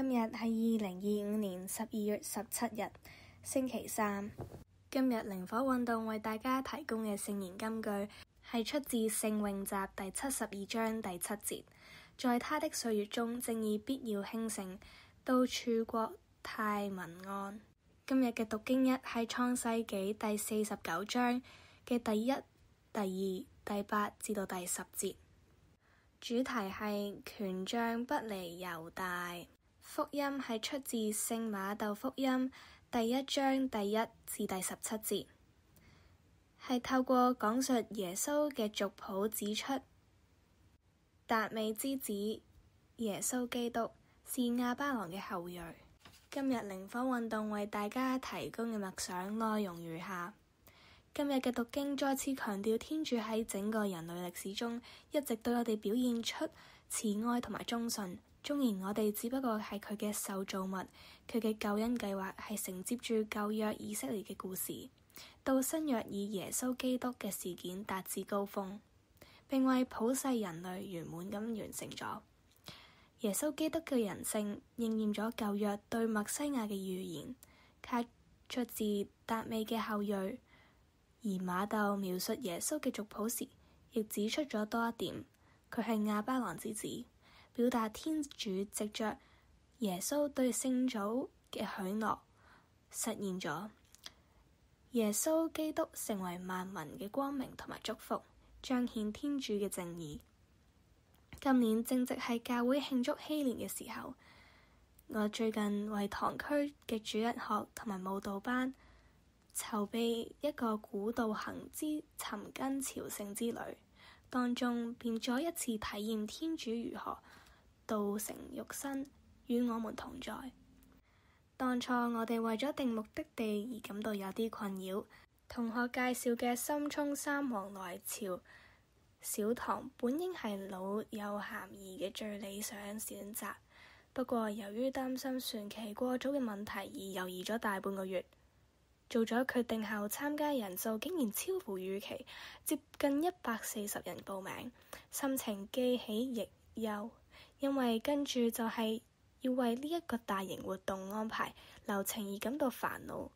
今日係2025年12月17日，星期三。今日靈火運動為大家提供嘅聖言金句係出自聖詠集第72章第7節。在他的歲月中，正義必要興盛，到處國泰民安。今日嘅讀經一係創世紀第49章嘅第1、第2、第8至到第10節。主題係權杖不離猶大。福音係出自聖馬竇福音第1章第1至第17節，係透過講述耶穌嘅族譜指出達味之子耶穌基督是亞巴郎嘅後裔。今日靈火運動為大家提供嘅默想內容如下：今日嘅讀經再次強調天主喺整個人類歷史中一直對我哋表現出慈愛同埋忠信。縱然我哋只不過係佢嘅受造物，佢嘅救恩計劃係承接住舊約以色列嘅故事，到新約以耶穌基督嘅事件達至高峰，並為普世人類圓滿咁完成咗。耶穌基督嘅人性應驗咗舊約對默西亞嘅預言，卡出自達味嘅後裔。而馬竇描述耶穌嘅族譜時，亦指出咗多一點，佢係亞巴郎之子。表達天主藉着耶穌對聖祖嘅許諾實現咗，耶穌基督成為萬民嘅光明同埋祝福，彰顯天主嘅正義。今年正值係教會慶祝禧年嘅時候，我最近為堂區嘅主日學同埋舞蹈班籌備一個古道行之尋根朝聖之旅，當中便再一次體驗天主如何道成肉身與我們同在。當初我哋為咗定目的地而感到有啲困擾，同學介紹嘅深涌三皇來朝小堂本應係老幼咸宜嘅最理想選擇，不過由於擔心船期過早嘅問題而猶豫咗大半個月。做咗決定後，參加人數竟然超乎預期，接近140人報名，心情既喜亦憂。因為跟住就係要為呢一個大型活動安排流程而感到煩惱，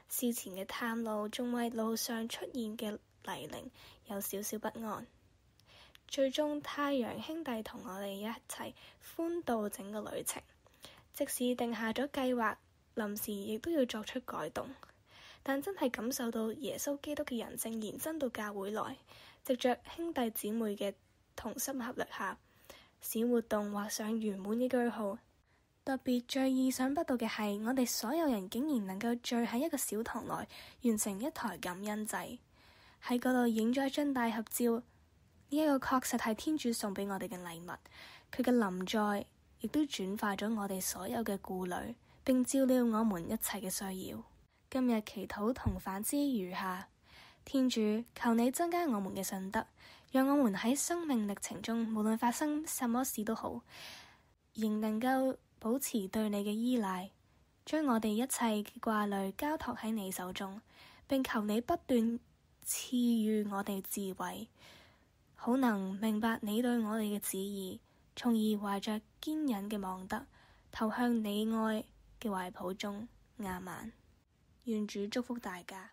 事前嘅探路仲為路上出現嘅泥濘有少少不安。最終太陽兄弟同我哋一齊歡度整個旅程，即使定下咗計劃，臨時亦都要作出改動，但真係感受到耶穌基督嘅人性延伸到教會內，藉着兄弟姊妹嘅同心合力下，使活動畫上圓滿嘅句號。特別最意想不到嘅係，我哋所有人竟然能夠聚喺一個小堂內，完成一台感恩祭，喺嗰度影咗一張大合照。呢一個確實係天主送畀我哋嘅禮物，佢嘅臨在亦都轉化咗我哋所有嘅顧慮，並照料我們一切嘅需要。今日祈禱同反思如下：天主，求你增加我們嘅信德，讓我們喺生命歷程中，無論發生什麼事都好，仍能夠保持對你嘅依賴，將我哋一切嘅掛慮交託喺你手中，並求你不斷賜予我哋智慧，好能明白你對我哋嘅旨意，從而懷着堅忍嘅望德，投向你愛嘅懷抱中。亞孟。願主祝福大家。